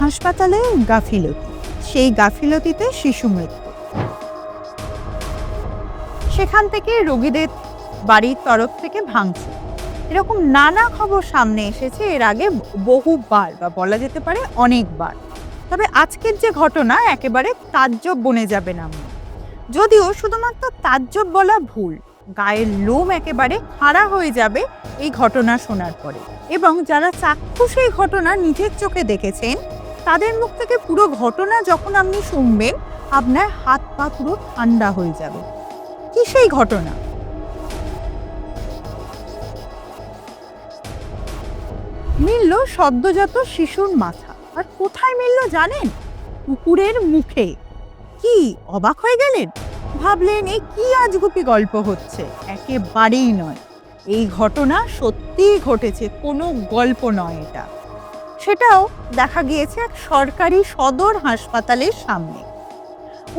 হাসপাতালে গাফিলতি, সেই গাফিলতিতে শিশু মৃত্যু। সেখান থেকে রোগীদের বাড়ির তরফ থেকে ভাঙচুর, এরকম নানা খবর সামনে এসেছে এর আগে বহুবার, বা বলা যেতে পারে অনেকবার। তবে আজকের যে ঘটনা একেবারে তাজ্জব বনে যাবে না, যদিও শুধুমাত্র তাজ্জব বলা ভুল, গায়ের লোম একেবারে খাড়া হয়ে যাবে এই ঘটনা শোনার পরে। এবং যারা চাক্ষুষ এই ঘটনা নিজের চোখে দেখেছেন তাদের মুখ থেকে পুরো ঘটনা যখন আপনি শুনবেন আপনার হাত পা পুরো ঠান্ডা হয়ে যাবে। কি সেই ঘটনা? মিলল সদ্যজাত শিশুর মাথা। আর কোথায় মিলল জানেন? কুকুরের মুখে। কি অবাক হয়ে গেলেন? ভাবলেন এই কি আজগুবি গল্প হচ্ছে? একেবারেই নয়, এই ঘটনা সত্যিই ঘটেছে, কোনো গল্প নয় এটা। সেটাও দেখা গিয়েছে এক সরকারি সদর হাসপাতালের সামনে,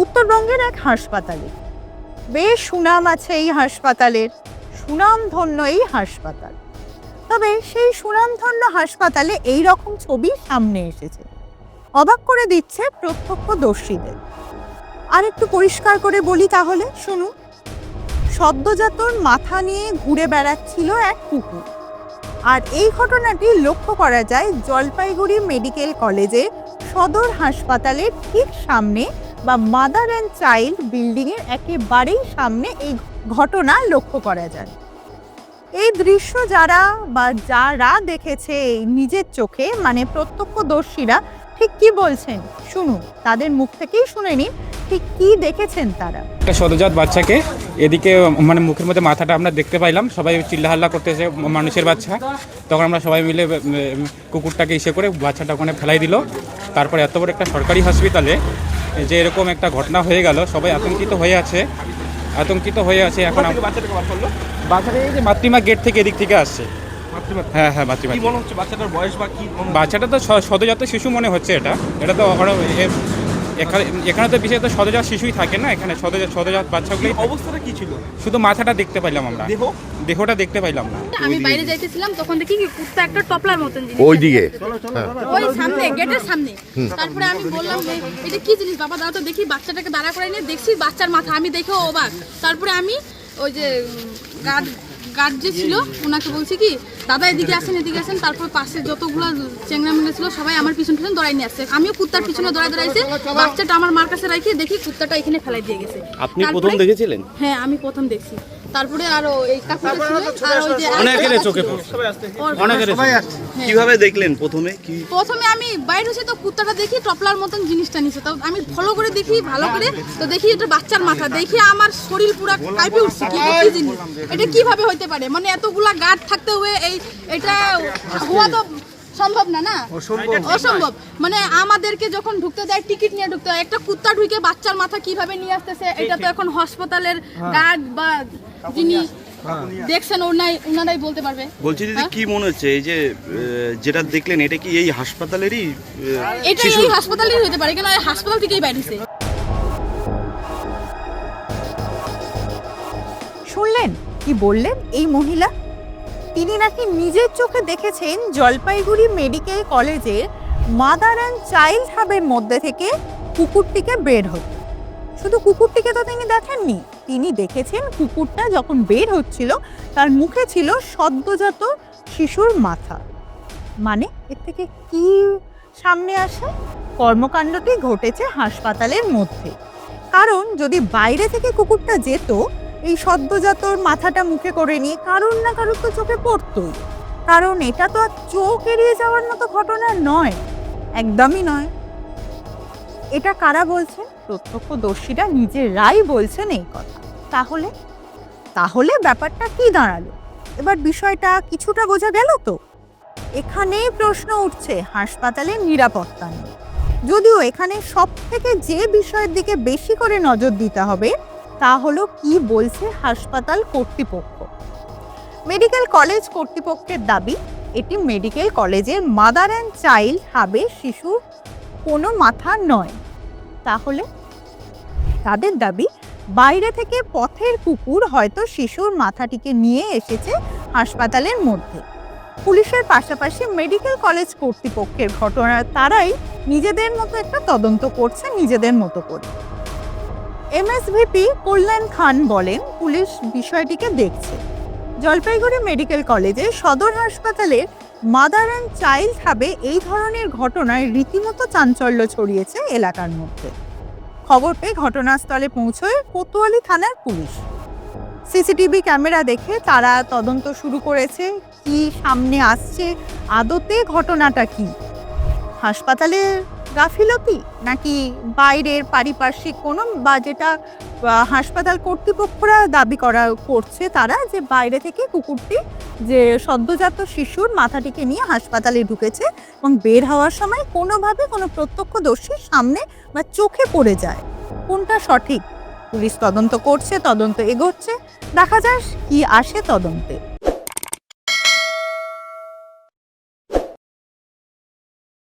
উত্তরবঙ্গের এক হাসপাতালে। বেশ সুনাম আছে এই হাসপাতালের, সুনামধন্য এই হাসপাতাল। তবে সেই সুনামধন্য হাসপাতালে এই রকম ছবি সামনে এসেছে, অবাক করে দিচ্ছে প্রত্যক্ষদর্শীদের। আর একটু পরিষ্কার করে বলি তাহলে, শুনুন। সদ্যজাতর মাথা নিয়ে ঘুরে বেড়াচ্ছিল এক কুকুর। আর এই ঘটনাটি লক্ষ্য করা যায় জলপাইগুড়ি মেডিকেল কলেজে সদর হাসপাতালের ঠিক সামনে, বা মাদার অ্যান্ড চাইল্ড বিল্ডিংয়ের একেবারেই সামনে এই ঘটনা লক্ষ্য করা যায়। এই দৃশ্য যারা দেখেছে নিজের চোখে, মানে প্রত্যক্ষদর্শীরা, ঠিক কি বলছেন শুনুন, তাদের মুখ থেকেই শুনে নিন ঠিক কি দেখেছেন তারা। একটা সদ্যজাত বাচ্চাকে এদিকে মানে মুখের মধ্যে মাথাটা আমরা দেখতে পাইলাম, সবাই চিল্লাহাল্লা করতেছে, মানুষের বাচ্চা। তখন আমরা সবাই মিলে কুকুরটাকে ইসে করে বাচ্চাটা ওখানে ফেলাই দিল। তারপর এত বড় একটা সরকারি হসপিটালে যে এরকম একটা ঘটনা হয়ে গেল, সবাই আতঙ্কিত হয়ে আছে। এখন বাচ্চাটা এই যে মাতৃমা গেট থেকে এদিক থেকে আসছে। হ্যাঁ, মাতৃমা। কি মনে হচ্ছে বাচ্চাটার বয়স বা কি? বাচ্চাটা তো সদ্যজাত শিশু মনে হচ্ছে। এটা তো এখানে তো বিশেষত সদ্যজাত শিশুই থাকে না, এখানে সদ্যজাত বাচ্চাগুলোই। অবস্থাটা কি ছিল? শুধু মাথাটা দেখতে পাইলাম আমরা, দেহটা দেখতে পাইলাম না। আমি বাইরে যাইতেছিলাম, তখন দেখি কুত্তা একটা টপলার মতন জিনিস ওইদিকে, ওই সামনে গেটের সামনে। তারপরে আমি বললাম যে এটা কি জিনিস বাবা, দাও তো দেখি। বাচ্চাটাকে দাঁড়া করে নিয়ে দেখছি বাচ্চার মাথা, আমি দেখে অবাক। তারপরে আমি ওই যে গার্ড যে ছিল ওনাকে বলছি কি, দাদা এদিকে আসেন। তারপর পাশে যতগুলো চেংড়া মেংড়া ছিল সবাই আমার পিছন দৌড়াই নিয়ে আসছে। আমিও কুত্তার পিছনে দৌড়াইছে। বাচ্চাটা আমার মার কাছে রাখি, দেখি কুত্তাটা এখানে ফেলাই দিয়ে গেছে। আপনি প্রথম দেখেছিলেন? হ্যাঁ, আমি প্রথম দেখছি। তারপরে আরো এই কাকুটা ছিল, আর ওই যে অনেকের চোখে পড়ছে। কিভাবে দেখলেন প্রথমে? প্রথমে আমি বাইরে এসে তো কুত্তাটা দেখি টপলার মতন জিনিসটা নিচে, তো আমি ফলো করে দেখি ভালো করে, তো দেখি এটা বাচ্চার মাথা। দেখি আমার শরীর পুরো কাঁপে উঠছে, কি জিনিস এটা, কিভাবে হইতে পারে? মানে এতগুলা গার্ড থাকতে হয়ে এটা হওয়া তো সম্ভব না, অসম্ভব। মানে আমাদেরকে যখন ঢুকতে দেয় টিকিট নিয়ে ঢুকতে হয়, একটা কুত্তা ঢুকে বাচ্চার মাথা কিভাবে নিয়ে আসতেছে, এটা তো এখন হাসপাতালের গার্ড বা যিনি দেখছেন ওনারাই বলতে পারবে। বলছি দিদি, কি মনে হচ্ছে এই যে যেটা দেখলেন, এটা কি এই হাসপাতালেরই? এটা এই হাসপাতালেরই হতে পারে, কেন এই হাসপাতাল থেকেই বাইরেছে। শুনলেন কি বললেন এই মহিলা? তিনি নাকি নিজের চোখে দেখেছেন জলপাইগুড়ি মেডিকেল কলেজের মাদার অ্যান্ড চাইল্ড হাবের মধ্যে থেকে কুকুরটিকে বের হতে। শুধু কুকুরটিকে তো তিনি দেখেননি, তিনি দেখেছেন কুকুরটা যখন বের হচ্ছিল তার মুখে ছিল সদ্যজাত শিশুর মাথা। মানে এর থেকে কি সামনে আসে? কর্মকাণ্ডটি ঘটেছে হাসপাতালের মধ্যে। কারণ যদি বাইরে থেকে কুকুরটা যেত, এই সদ্যজাতর মাথাটা মুখে করে নিয়ে কারুর না কারুর তো চোখে পড়তই। কারণ এটা তো আর চোখ এড়িয়ে যাওয়ার মতো ঘটনা নয়, একদমই নয়। এটা কারা বলছেন? প্রত্যক্ষদর্শীরা নিজেরাই বলছেন এই কথা। তাহলে ব্যাপারটা কি দাঁড়ালো? এবার বিষয়টা কিছুটা বোঝা গেল তো? এখানেই প্রশ্ন উঠছে হাসপাতালের নিরাপত্তা নিয়ে। যদিও এখানে সব থেকে যে বিষয়ের দিকে বেশি করে নজর দিতে হবে তা হলো কি বলছে হাসপাতাল কর্তৃপক্ষ। মেডিকেল কলেজ কর্তৃপক্ষের দাবি এটি মেডিকেল কলেজের মাদার অ্যান্ড চাইল্ড হাবে শিশুর কোনো মাথা নয়। তাহলে তাদের দাবি বাইরে থেকে পথের কুকুর হয়তো শিশুর মাথাটিকে নিয়ে এসেছে হাসপাতালের মধ্যে। পুলিশের পাশাপাশি মেডিকেল কলেজ কর্তৃপক্ষের ঘটনা তারাই নিজেদের মতো একটা তদন্ত করছে নিজেদের মতো করে। এমএসভিপি কল্যাণ খান বলেন, পুলিশ বিষয়টিকে দেখছে। জলপাইগুড়ি মেডিকেল কলেজে সদর হাসপাতালের মাদার অ্যান্ড চাইল্ড হাবে এই ধরনের ঘটনায় রীতিমতো চাঞ্চল্য ছড়িয়েছে এলাকার মধ্যে। খবর পেয়ে ঘটনাস্থলে পৌঁছয় কোতোয়ালি থানার পুলিশ। সিসিটিভি ক্যামেরা দেখে তারা তদন্ত শুরু করেছে। কি সামনে আসছে, আদতে ঘটনাটা কি? হাসপাতালের গাফিলতি নাকি বাইরের পারিপার্শ্বিক কোনো, বা যেটা হাসপাতাল কর্তৃপক্ষরা দাবি করছে তারা, যে বাইরে থেকে কুকুরটি যে সদ্যজাত শিশুর মাথাটিকে নিয়ে হাসপাতালে ঢুকেছে এবং বের হওয়ার সময় কোনোভাবে কোনো প্রত্যক্ষদর্শীর সামনে বা চোখে পড়ে যায়। কোনটা সঠিক? পুলিশ তদন্ত করছে, তদন্ত এগোচ্ছে, দেখা যাক কি আসে তদন্তে।